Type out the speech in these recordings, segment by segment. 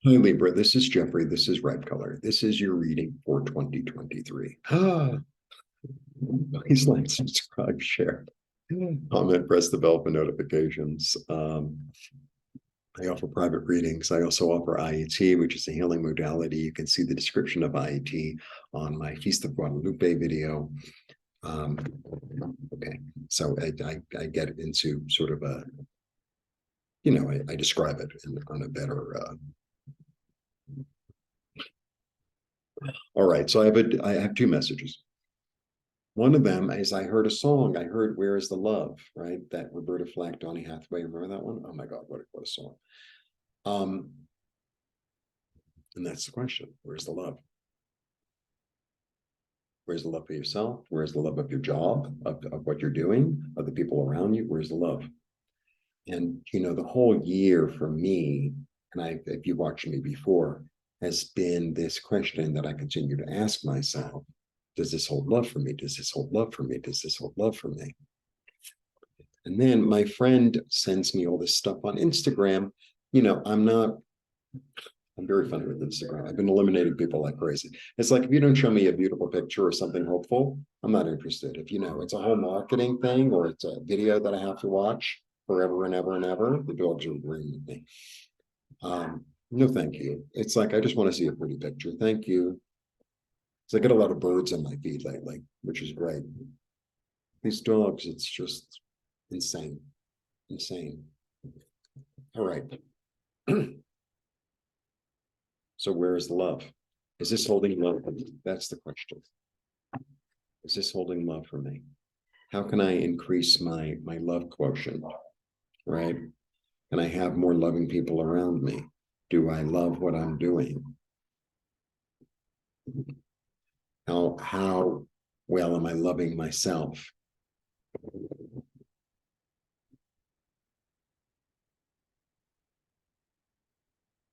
Hi Libra, this is Jeffrey. This is Ripecolor. This is your reading for 2023. Please like, subscribe, share, comment, press the bell for notifications. I offer private readings. I also offer IET, which is a healing modality. You can see the description of IET on my Feast of Guadalupe video. Um, okay, so I get into sort of a, I describe it on a better all right, so I have two messages. One of them is I heard a song. I heard "Where Is the Love," right? That Roberta Flack, Donny Hathaway. Remember that one? Oh my God, what a song! Um, and that's the question: Where's the love? Where's the love for yourself? Where's the love of your job, of what you're doing, of the people around you? Where's the love? And the whole year for me, and if you watched me before, has been this question that I continue to ask myself: Does this hold love for me? Does this hold love for me? Does this hold love for me? And then my friend sends me all this stuff on Instagram. I'm very funny with Instagram. I've been eliminating people like crazy. It's like, if you don't show me a beautiful picture or something hopeful, I'm not interested. If it's a whole marketing thing or it's a video that I have to watch forever and ever and ever, the dogs are agreeing with me. No, thank you. It's like, I just want to see a pretty picture. Thank you. So I get a lot of birds on my feed lately, which is great. These dogs, it's just insane. Insane. All right. So where is the love? Is this holding love for me? That's the question. Is this holding love for me? How can I increase my love quotient? Right? Can I have more loving people around me? Do I love what I'm doing? How well am I loving myself?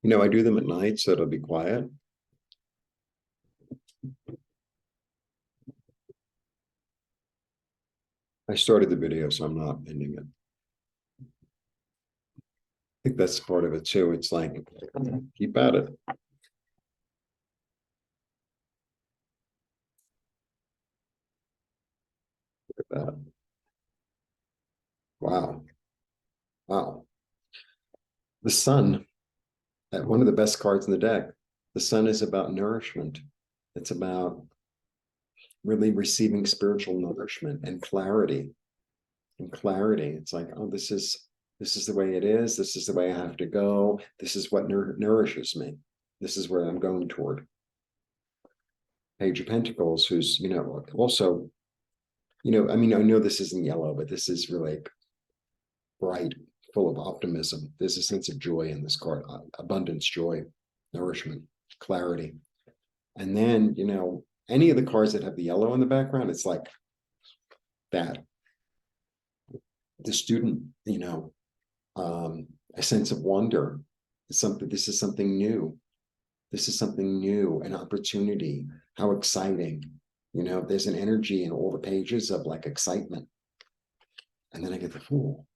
I do them at night, so it'll be quiet. I started the video, so I'm not ending it. I think that's part of it too. It's like, keep at it. Look at that. Wow. Wow. The sun, one of the best cards in the deck. The sun is about nourishment. It's about really receiving spiritual nourishment and clarity. And clarity. It's like, oh, this is the way it is. This is the way I have to go. This is what nourishes me. This is where I'm going toward. Page of Pentacles, who's, also, I mean, I know this isn't yellow, but this is really bright, full of optimism. There's a sense of joy in this card, abundance, joy, nourishment, clarity. And then, any of the cards that have the yellow in the background, it's like that. The student, a sense of wonder. This is something new. This is something new, an opportunity. How exciting. There's an energy in all the pages of like excitement. And then I get the Fool.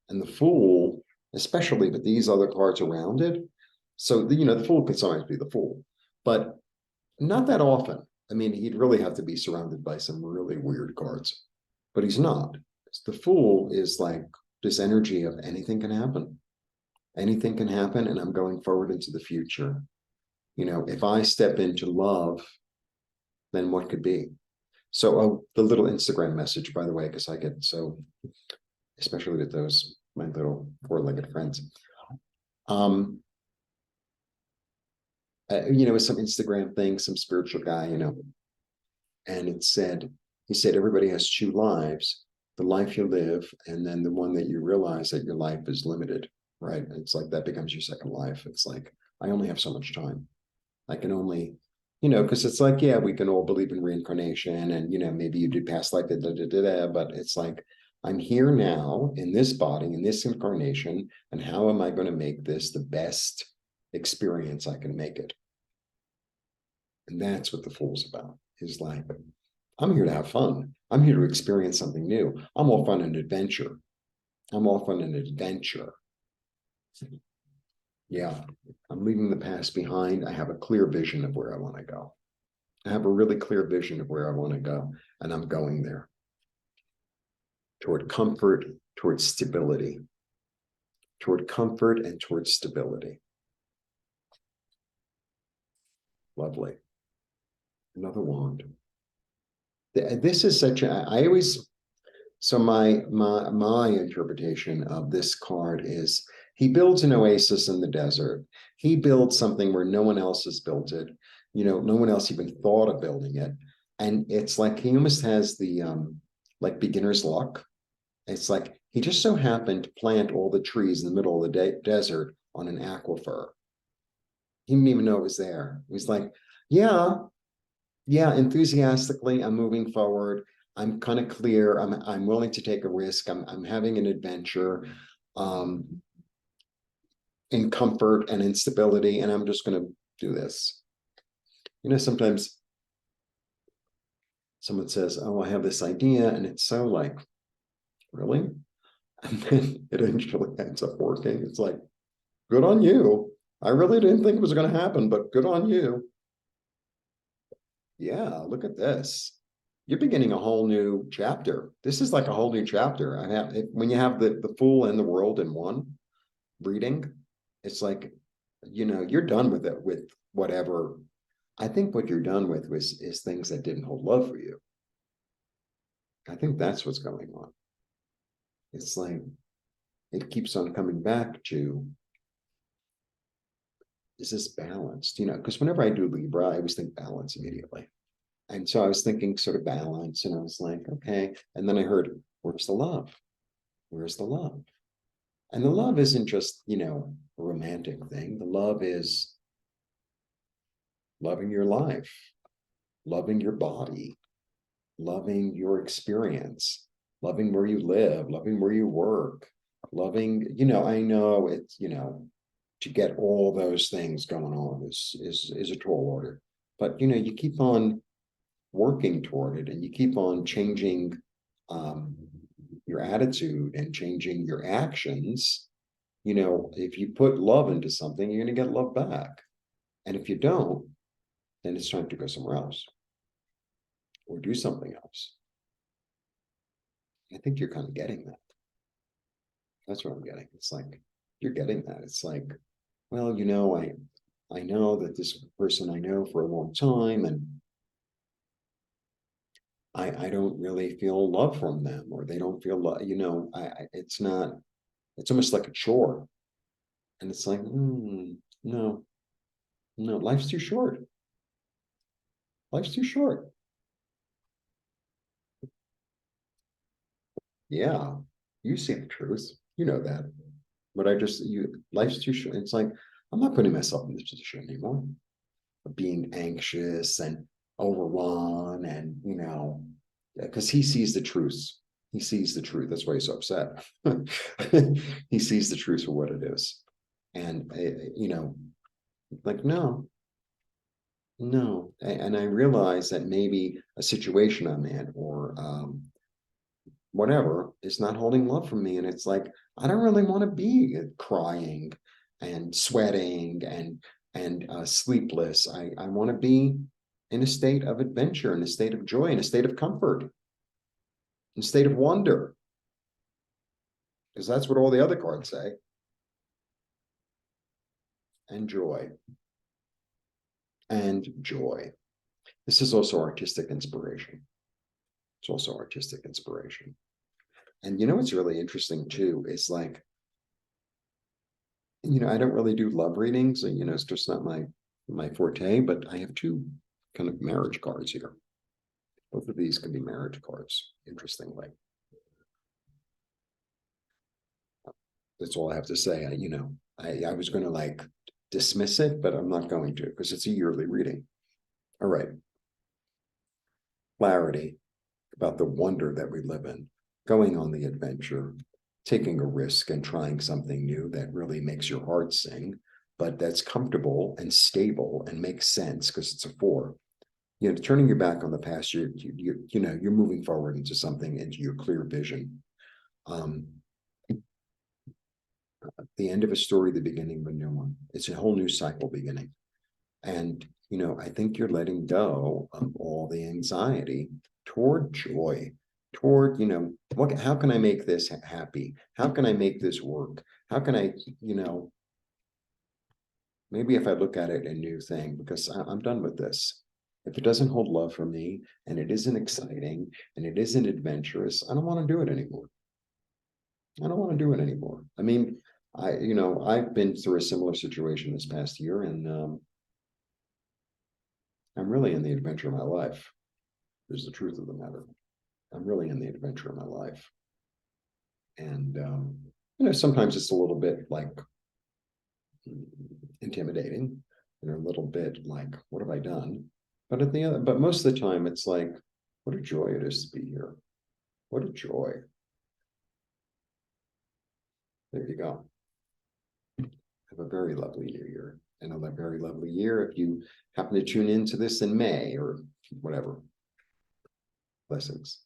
And the Fool, especially with these other cards around it. So, the Fool could sometimes be the Fool, but not that often. I mean, he'd really have to be surrounded by some really weird cards, but he's not. The Fool is like this energy of anything can happen. Anything can happen, and I'm going forward into the future. If I step into love, then what could be? So, the little Instagram message, by the way, because I get so, especially with those, my little four-legged friends. Some Instagram thing, some spiritual guy, and he said, everybody has two lives, the life you live, and then the one that you realize that your life is limited, right? It's like that becomes your second life. It's like, I only have so much time. I can only, because it's like, yeah, we can all believe in reincarnation and, maybe you did past life, but it's like, I'm here now in this body, in this incarnation, and how am I going to make this the best experience I can make it? And that's what the Fool's about, is like, I'm here to have fun. I'm here to experience something new. I'm off on an adventure. I'm off on an adventure. Yeah, I'm leaving the past behind. I have a clear vision of where I want to go. I have a really clear vision of where I want to go, and I'm going there toward comfort, toward stability, toward comfort and toward stability. Lovely. Another wand. This is such a, I always, so my interpretation of this card is he builds an oasis in the desert. He builds something where no one else has built it. You know, no one else even thought of building it. And it's like he almost has the like beginner's luck. It's like he just so happened to plant all the trees in the middle of the desert on an aquifer. He didn't even know it was there. He's like, yeah, yeah, enthusiastically, I'm moving forward. I'm kind of clear. I'm willing to take a risk. I'm having an adventure um, in comfort and in stability, and I'm just going to do this. You know, sometimes someone says, "Oh, I have this idea," and it's so like, really? And then it actually ends up working. It's like, good on you. I really didn't think it was going to happen, but good on you. Yeah, look at this. You're beginning a whole new chapter. This is like a whole new chapter. I have when you have the fool and the world in one reading, it's like, you know, you're done with it with whatever. I think what you're done with is things that didn't hold love for you. I think that's what's going on. It's like it keeps on coming back to, is this balanced? You know, because whenever I do Libra, I always think balance immediately. And so I was thinking sort of balance, and I was like, okay. And then I heard, where's the love? Where's the love? And the love isn't just, you know, a romantic thing. The love is loving your life, loving your body, loving your experience, loving where you live, loving where you work, loving, you know, I know it's, you know, to get all those things going on is a tall order. But you know, you keep on working toward it and you keep on changing um, your attitude and changing your actions. You know, if you put love into something, you're going to get love back. And if you don't, then it's time to go somewhere else or do something else. I think you're kind of getting that. That's what I'm getting. It's like you're getting that. It's like, well, you know, I know that this person I know for a long time, and I don't really feel love from them, or they don't feel love. You know, it's not. It's almost like a chore, and it's like, no, no, life's too short. Life's too short. Yeah, you see the truth. You know that. But life's too short. It's like, I'm not putting myself in this position anymore of being anxious and overrun and, you know, because he sees the truth. He sees the truth. That's why he's so upset. He sees the truth for what it is. And, you know, like, no, no. And I realize that maybe a situation I'm in or whatever is not holding love from me. And it's like, I don't really want to be crying and sweating and sleepless. I want to be in a state of adventure, in a state of joy, in a state of comfort, in a state of wonder, because that's what all the other cards say. And joy. And joy. This is also artistic inspiration. It's also artistic inspiration. And you know what's really interesting too is like, you know, I don't really do love readings, and you know, it's just not my forte, but I have two kind of marriage cards here. Both of these can be marriage cards, interestingly. That's all I have to say. You know, I was going to like dismiss it, but I'm not going to because it's a yearly reading. All right. Clarity about the wonder that we live in, going on the adventure, taking a risk and trying something new that really makes your heart sing, but that's comfortable and stable and makes sense because it's a four. You know, turning your back on the past, you know, you're moving forward into something, into your clear vision. Um, the end of a story, the beginning of a new one. It's a whole new cycle beginning. And, you know, I think you're letting go of all the anxiety toward joy, toward, you know, how can I make this happy? How can I make this work? How can I, you know, maybe if I look at it a new thing, because I'm done with this. If it doesn't hold love for me and it isn't exciting and it isn't adventurous, I don't want to do it anymore. I don't want to do it anymore. I mean, you know, I've been through a similar situation this past year, and I'm really in the adventure of my life. Is the truth of the matter. I'm really in the adventure of my life. And, you know, sometimes it's a little bit like intimidating, you know, a little bit like, what have I done? But at the end, but most of the time it's like, what a joy it is to be here. What a joy. There you go. Have a very lovely new year, and a very lovely year if you happen to tune into this in May or whatever. Blessings.